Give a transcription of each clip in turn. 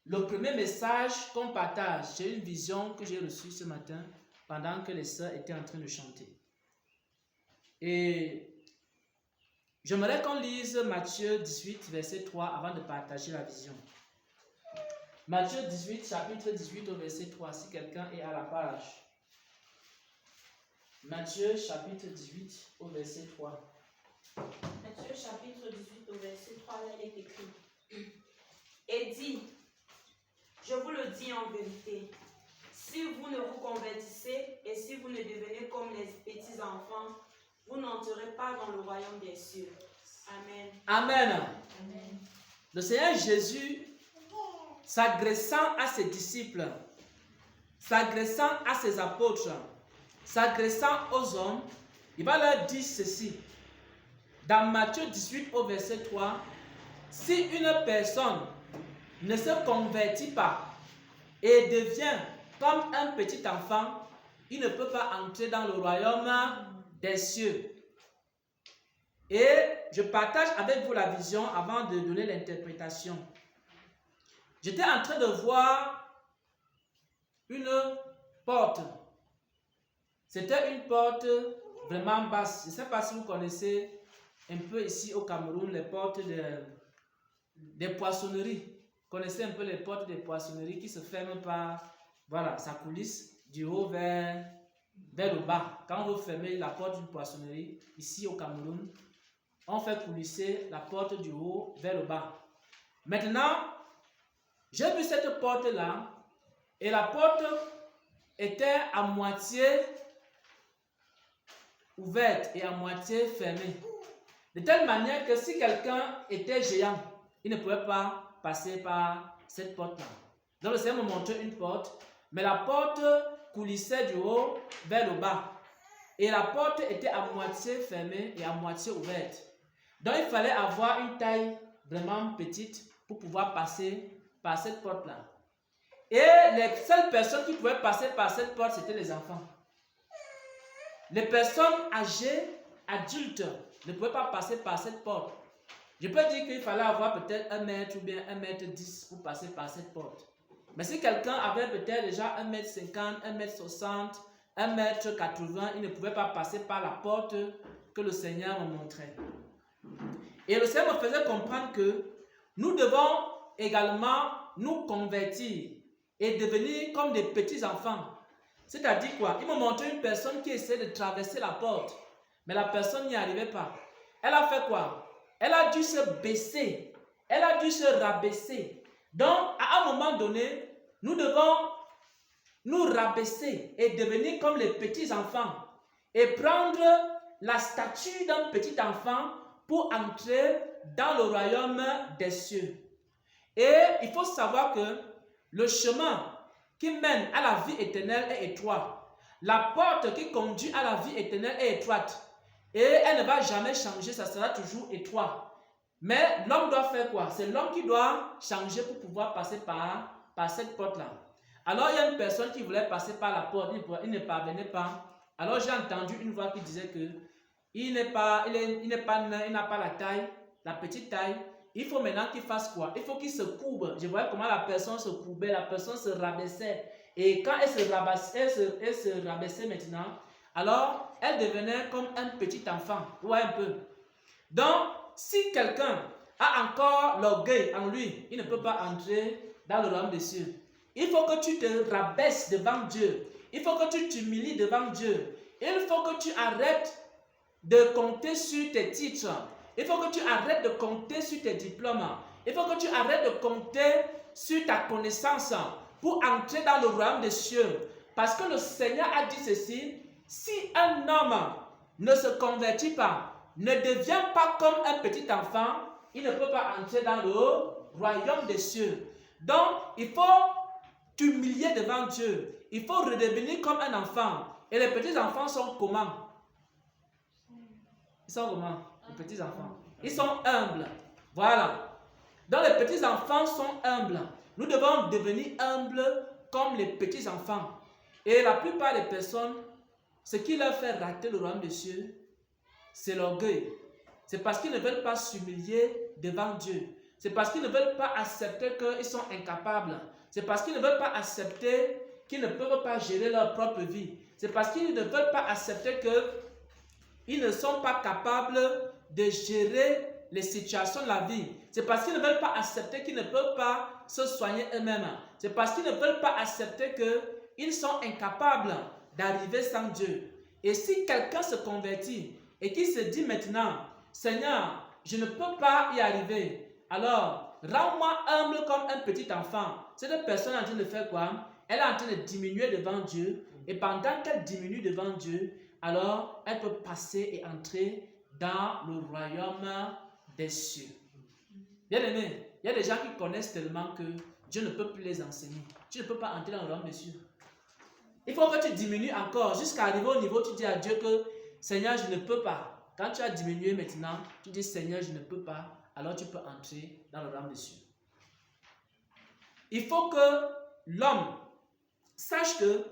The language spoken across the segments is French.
Le premier message qu'on partage, c'est une vision que j'ai reçue ce matin pendant que les sœurs étaient en train de chanter. Et j'aimerais qu'on lise Matthieu 18, verset 3 avant de partager la vision. Matthieu 18, chapitre 18 au verset 3, si quelqu'un est à la page. Matthieu chapitre 18 au verset 3. Matthieu chapitre 18 au verset 3, là il est écrit. Et dit, je vous le dis en vérité, si vous ne vous convertissez et si vous ne devenez comme les petits enfants, vous n'entrerez pas dans le royaume des cieux. Amen. Amen. Amen. Le Seigneur Jésus, s'adressant à ses disciples, s'adressant à ses apôtres, s'adressant aux hommes, il va leur dire ceci. Dans Matthieu 18 au verset 3, si une personne ne se convertit pas et devient comme un petit enfant, il ne peut pas entrer dans le royaume des cieux. Et je partage avec vous la vision avant de donner l'interprétation. J'étais en train de voir une porte. C'était une porte vraiment basse. Je ne sais pas si vous connaissez un peu ici au Cameroun les portes des poissonneries. Vous connaissez un peu les portes des poissonneries qui se ferment par, voilà, ça coulisse du haut vers le bas. Quand vous fermez la porte d'une poissonnerie, ici au Cameroun, on fait coulisser la porte du haut vers le bas. Maintenant, j'ai vu cette porte-là et la porte était à moitié ouverte et à moitié fermée. De telle manière que si quelqu'un était géant, il ne pouvait pas passer par cette porte-là. Donc le Seigneur me montrait une porte, mais la porte coulissait du haut vers le bas. Et la porte était à moitié fermée et à moitié ouverte. Donc il fallait avoir une taille vraiment petite pour pouvoir passer par cette porte-là. Et les seules personnes qui pouvaient passer par cette porte, c'était les enfants. Les personnes âgées, adultes, ne pouvaient pas passer par cette porte. Je peux dire qu'il fallait avoir peut-être 1 mètre ou bien 1 mètre 10 pour passer par cette porte. Mais si quelqu'un avait peut-être déjà 1 mètre 50, 1 mètre 60, 1 mètre 80, il ne pouvait pas passer par la porte que le Seigneur me montrait. Et le Seigneur me faisait comprendre que nous devons également nous convertir et devenir comme des petits enfants. C'est-à-dire quoi? Il me montrait une personne qui essayait de traverser la porte, mais la personne n'y arrivait pas. Elle a fait quoi? Elle a dû se baisser, elle a dû se rabaisser. Donc, à un moment donné, nous devons nous rabaisser et devenir comme les petits enfants et prendre la stature d'un petit enfant pour entrer dans le royaume des cieux. Et il faut savoir que le chemin qui mène à la vie éternelle est étroit. La porte qui conduit à la vie éternelle est étroite. Et elle ne va jamais changer, ça sera toujours étroit. Mais l'homme doit faire quoi? C'est l'homme qui doit changer pour pouvoir passer par cette porte-là. Alors il y a une personne qui voulait passer par la porte, il ne parvenait pas. Alors j'ai entendu une voix qui disait que il n'a pas la taille, la petite taille. Il faut maintenant qu'il fasse quoi? Il faut qu'il se courbe. Je voyais comment la personne se courbait, la personne se rabaissait. Et quand elle se rabaissait maintenant, alors elle devenait comme un petit enfant. Vous voyez un peu? Donc, si quelqu'un a encore l'orgueil en lui, il ne peut pas entrer dans le royaume des cieux. Il faut que tu te rabaisses devant Dieu. Il faut que tu t'humilies devant Dieu. Il faut que tu arrêtes de compter sur tes titres. Il faut que tu arrêtes de compter sur tes diplômes. Il faut que tu arrêtes de compter sur ta connaissance pour entrer dans le royaume des cieux. Parce que le Seigneur a dit ceci, si un homme ne se convertit pas, ne devient pas comme un petit enfant, il ne peut pas entrer dans le royaume des cieux. Donc, il faut t'humilier devant Dieu. Il faut redevenir comme un enfant. Et les petits enfants sont comment? Ils sont comment? Les petits enfants. Ils sont humbles. Voilà. Donc les petits enfants sont humbles. Nous devons devenir humbles comme les petits enfants. Et la plupart des personnes, ce qui leur fait rater le royaume des cieux, c'est l'orgueil. C'est parce qu'ils ne veulent pas s'humilier devant Dieu. C'est parce qu'ils ne veulent pas accepter qu'ils sont incapables. C'est parce qu'ils ne veulent pas accepter qu'ils ne peuvent pas gérer leur propre vie. C'est parce qu'ils ne veulent pas accepter qu'ils ne sont pas capables de gérer les situations de la vie. C'est parce qu'ils ne veulent pas accepter qu'ils ne peuvent pas se soigner eux-mêmes. C'est parce qu'ils ne veulent pas accepter qu'ils sont incapables d'arriver sans Dieu. Et si quelqu'un se convertit et qu'il se dit maintenant, Seigneur, je ne peux pas y arriver, alors rends-moi humble comme un petit enfant. Cette personne est en train de faire quoi? Elle est en train de diminuer devant Dieu. Et pendant qu'elle diminue devant Dieu, alors elle peut passer et entrer dans le royaume des cieux. Bien aimé, il y a des gens qui connaissent tellement que Dieu ne peut plus les enseigner. Tu ne peux pas entrer dans le royaume des cieux. Il faut que tu diminues encore jusqu'à arriver au niveau où tu dis à Dieu que Seigneur, je ne peux pas. Quand tu as diminué maintenant, tu dis Seigneur, je ne peux pas. Alors tu peux entrer dans le royaume des cieux. Il faut que l'homme sache que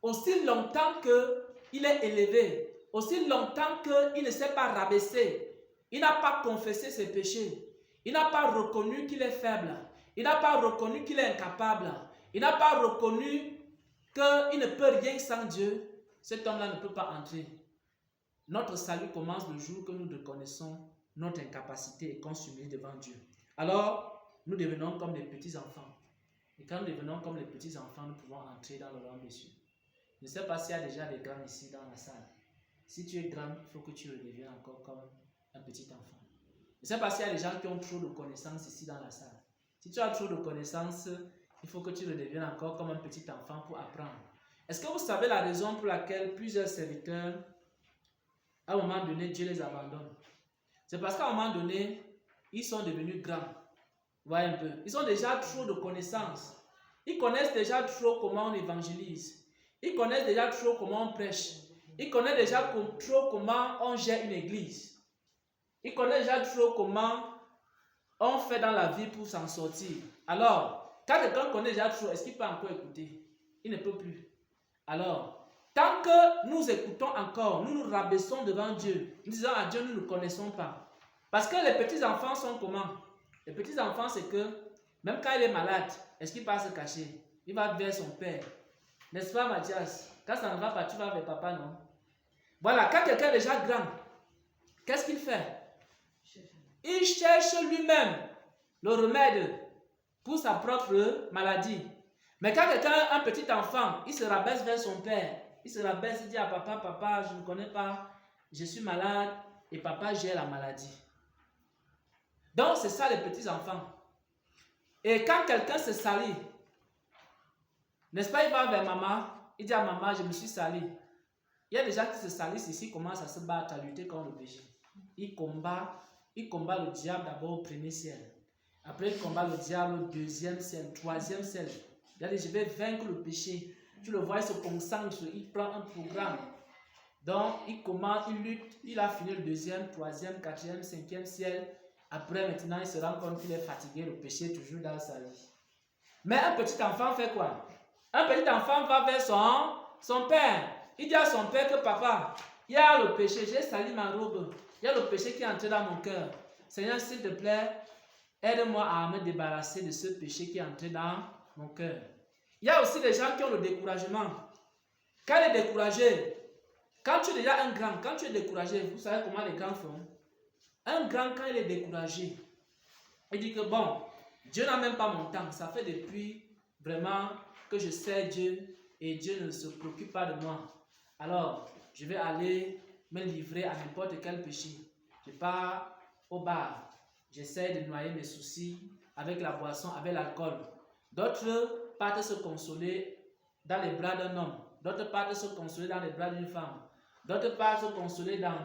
aussi longtemps qu'il est élevé, aussi longtemps qu'il ne s'est pas rabaissé, il n'a pas confessé ses péchés, il n'a pas reconnu qu'il est faible, il n'a pas reconnu qu'il est incapable, il n'a pas reconnu qu'il ne peut rien sans Dieu, cet homme-là ne peut pas entrer. Notre salut commence le jour que nous reconnaissons notre incapacité et qu'on s'humilie devant Dieu. Alors, nous devenons comme des petits-enfants. Et quand nous devenons comme les petits-enfants, nous pouvons entrer dans le royaume des cieux. Je ne sais pas s'il y a déjà des grands ici dans la salle. Si tu es grand, il faut que tu redeviennes encore comme un petit enfant. Je ne sais pas s'il y a des gens qui ont trop de connaissances ici dans la salle. Si tu as trop de connaissances, il faut que tu redeviennes encore comme un petit enfant pour apprendre. Est-ce que vous savez la raison pour laquelle plusieurs serviteurs, à un moment donné, Dieu les abandonne? C'est parce qu'à un moment donné, ils sont devenus grands. Vous voyez un peu. Ils ont déjà trop de connaissances. Ils connaissent déjà trop comment on évangélise. Ils connaissent déjà trop comment on prêche. Ils connaissent déjà trop comment on gère une église. Ils connaissent déjà trop comment on fait dans la vie pour s'en sortir. Alors, quand quelqu'un connaît déjà trop, est-ce qu'il peut encore écouter? Il ne peut plus. Alors, tant que nous écoutons encore, nous nous rabaissons devant Dieu, nous disons à Dieu, nous ne connaissons pas. Parce que les petits-enfants sont comment? Les petits-enfants, c'est que même quand il est malade, est-ce qu'il va se cacher? Il va vers son père. N'est-ce pas, Mathias? Quand ça ne va pas, tu vas vers papa, non? Voilà, quand quelqu'un est déjà grand, qu'est-ce qu'il fait? Il cherche lui-même le remède pour sa propre maladie. Mais quand quelqu'un a un petit enfant, il se rabaisse vers son père. Il se rabaisse, il dit à papa, papa, je ne connais pas, je suis malade, et papa gère la maladie. Donc, c'est ça les petits-enfants. Et quand quelqu'un se salit, n'est-ce pas, il va vers maman, il dit à maman, je me suis sali. Il y a des gens qui se salissent ici, commencent à se battre, à lutter contre le péché. Ils combattent le diable d'abord au premier ciel. Après, ils combattent le diable au deuxième ciel, troisième ciel. Il a dit, je vais vaincre le péché. Tu le vois, il se concentre, il prend un programme. Donc, il commence, il lutte, il a fini le deuxième, troisième, quatrième, cinquième ciel. Après, maintenant, il se rend compte qu'il est fatigué, le péché est toujours dans sa vie. Mais un petit enfant fait quoi? Un petit enfant va vers son père. Il dit à son père que papa, il y a le péché, j'ai sali ma robe. Il y a le péché qui est entré dans mon cœur. Seigneur, s'il te plaît, aide-moi à me débarrasser de ce péché qui est entré dans mon cœur. Il y a aussi des gens qui ont le découragement. Quand il est découragé, quand tu es déjà un grand, quand tu es découragé, vous savez comment les grands font? Un grand, quand il est découragé, il dit que bon, Dieu n'a même pas mon temps. Ça fait depuis vraiment que je sais Dieu et Dieu ne se préoccupe pas de moi. Alors, je vais aller me livrer à n'importe quel péché. Je pars au bar. J'essaie de noyer mes soucis avec la boisson, avec l'alcool. D'autres partent se consoler dans les bras d'un homme. D'autres partent se consoler dans les bras d'une femme. D'autres partent se consoler dans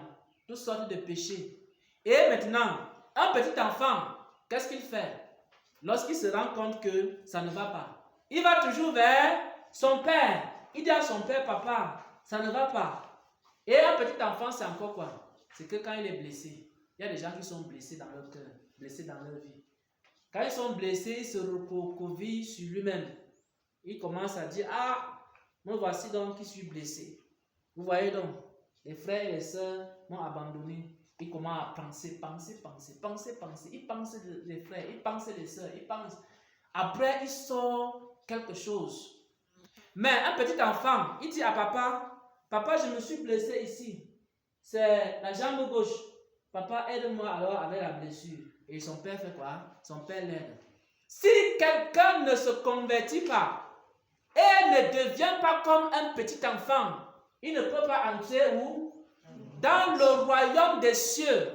toutes sortes de péchés. Et maintenant, un petit enfant, qu'est-ce qu'il fait? Lorsqu'il se rend compte que ça ne va pas, il va toujours vers son père. Il dit à son père, papa, ça ne va pas. Et un petit enfant, c'est encore quoi? C'est que quand il est blessé, il y a des gens qui sont blessés dans leur cœur, blessés dans leur vie. Quand ils sont blessés, ils se recroquevillent sur lui-même. Ils commencent à dire, ah, moi voici donc qui suis blessé. Vous voyez donc, les frères et les sœurs m'ont abandonné. Il commence à penser. Il pense les frères, il pense les soeurs, il pense. Après, il sort quelque chose. Mais un petit enfant, il dit à papa, papa, je me suis blessé ici. C'est la jambe gauche. Papa, aide-moi alors avec la blessure. Et son père fait quoi? Son père l'aide. Si quelqu'un ne se convertit pas et ne devient pas comme un petit enfant, il ne peut pas entrer où? Dans le royaume des cieux.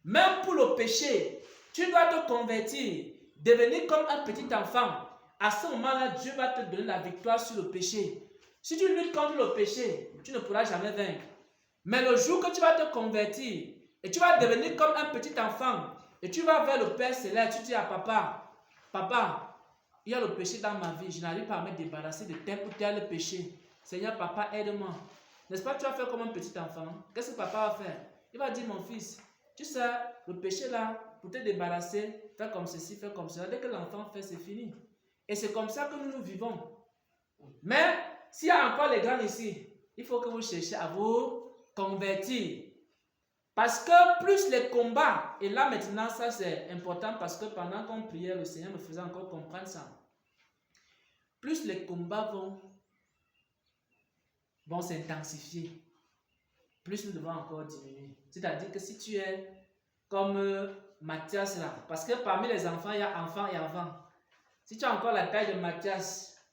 Même pour le péché, tu dois te convertir, devenir comme un petit enfant. À ce moment-là, Dieu va te donner la victoire sur le péché. Si tu luttes contre le péché, tu ne pourras jamais vaincre. Mais le jour que tu vas te convertir et tu vas devenir comme un petit enfant et tu vas vers le Père Céleste, tu dis à papa, papa, il y a le péché dans ma vie, je n'arrive pas à me débarrasser de tel ou tel péché. Seigneur, papa, aide-moi. N'est-ce pas, tu vas faire comme un petit enfant? Qu'est-ce que papa va faire? Il va dire, mon fils, tu sais, le péché là, pour te débarrasser, fais comme ceci, fais comme cela. Dès que l'enfant fait, c'est fini. Et c'est comme ça que nous vivons. Mais s'il y a encore les grands ici, il faut que vous cherchiez à vous convertir. Parce que plus les combats, et là maintenant ça c'est important parce que pendant qu'on priait, le Seigneur me faisait encore comprendre ça. Plus les combats vont s'intensifier, plus nous devons encore diminuer. C'est-à-dire que si tu es comme Mathias là, parce que parmi les enfants, il y a enfants et enfants. Si tu as encore la taille de Mathias,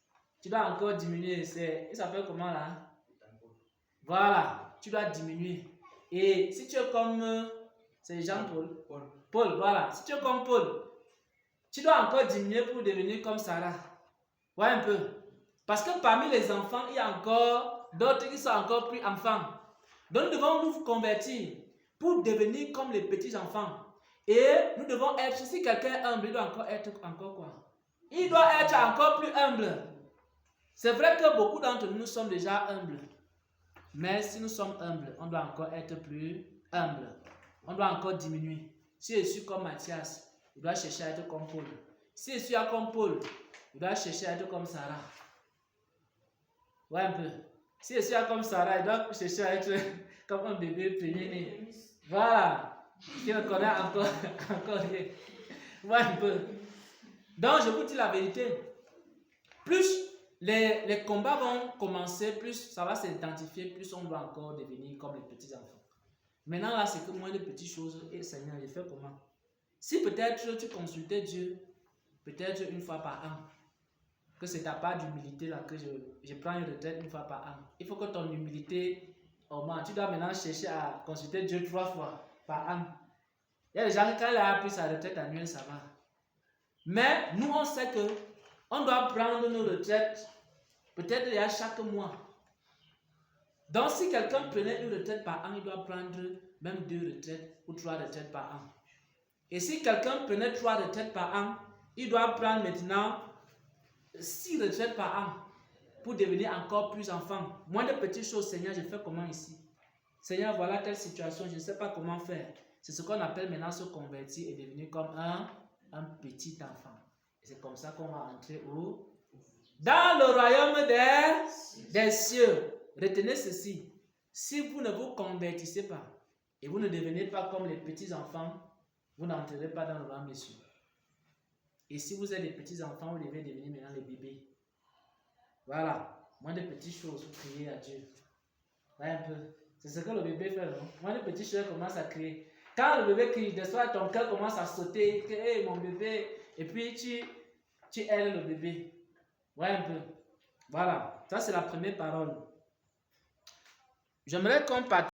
tu dois encore diminuer. Il s'appelle comment là? Voilà, tu dois diminuer. Et si tu es comme, c'est Jean-Paul? Paul, voilà. Si tu es comme Paul, tu dois encore diminuer pour devenir comme Sarah. Voilà un peu. Parce que parmi les enfants, il y a encore d'autres qui sont encore plus enfants. Donc nous devons nous convertir pour devenir comme les petits enfants. Et nous devons être, si quelqu'un est humble, il doit encore être encore quoi? Il doit être encore plus humble. C'est vrai que beaucoup d'entre nous sommes déjà humbles. Mais si nous sommes humbles, on doit encore être plus humble. On doit encore diminuer. Si je suis comme Mathias, il doit chercher à être comme Paul. Si je suis comme Paul, il doit chercher à être comme Sarah. Ouais, un peu. Si je suis comme Sarah, il doit chercher à être comme un bébé premier-né. Voilà. Qui ne connaît encore rien. Ouais, un peu. Donc, je vous dis la vérité. Plus les combats vont commencer, plus ça va s'identifier, plus on doit encore devenir comme les petits enfants. Maintenant, là, c'est que moins de petites choses. Et Seigneur, je fais comment? Si peut-être tu consultais Dieu, peut-être une fois par an, que c'est ta part d'humilité là, que je prends une retraite une fois par an. Il faut que ton humilité augmente. Tu dois maintenant chercher à consulter Dieu 3 fois par an. Il y a des gens qui, quand il a pris sa retraite annuelle, ça va. Mais nous, on sait que on doit prendre nos retraites peut-être il y a chaque mois. Donc, si quelqu'un prenait une retraite par an, il doit prendre même 2 retraites ou 3 retraites par an. Et si quelqu'un prenait 3 retraites par an, il doit prendre maintenant 6 retraites par an pour devenir encore plus enfant. Moins de petites choses, Seigneur, je fais comment ici? Seigneur, voilà telle situation, je ne sais pas comment faire. C'est ce qu'on appelle maintenant se convertir et devenir comme un petit enfant. Et c'est comme ça qu'on va entrer dans le royaume des cieux. Retenez ceci. Si vous ne vous convertissez pas et vous ne devenez pas comme les petits enfants, vous n'entrerez pas dans le royaume des cieux. Et si vous êtes des petits enfants, vous devez devenir maintenant les bébés. Voilà. Moins de petites choses, vous criez à Dieu. Voilà un peu. C'est ce que le bébé fait, non? Moins de petites choses commencent à crier. Quand le bébé crie, de soi, ton cœur commence à sauter. Hey, mon bébé. Et puis tu aides le bébé. Voilà un peu. Voilà. Ça, c'est la première parole. J'aimerais qu'on partage.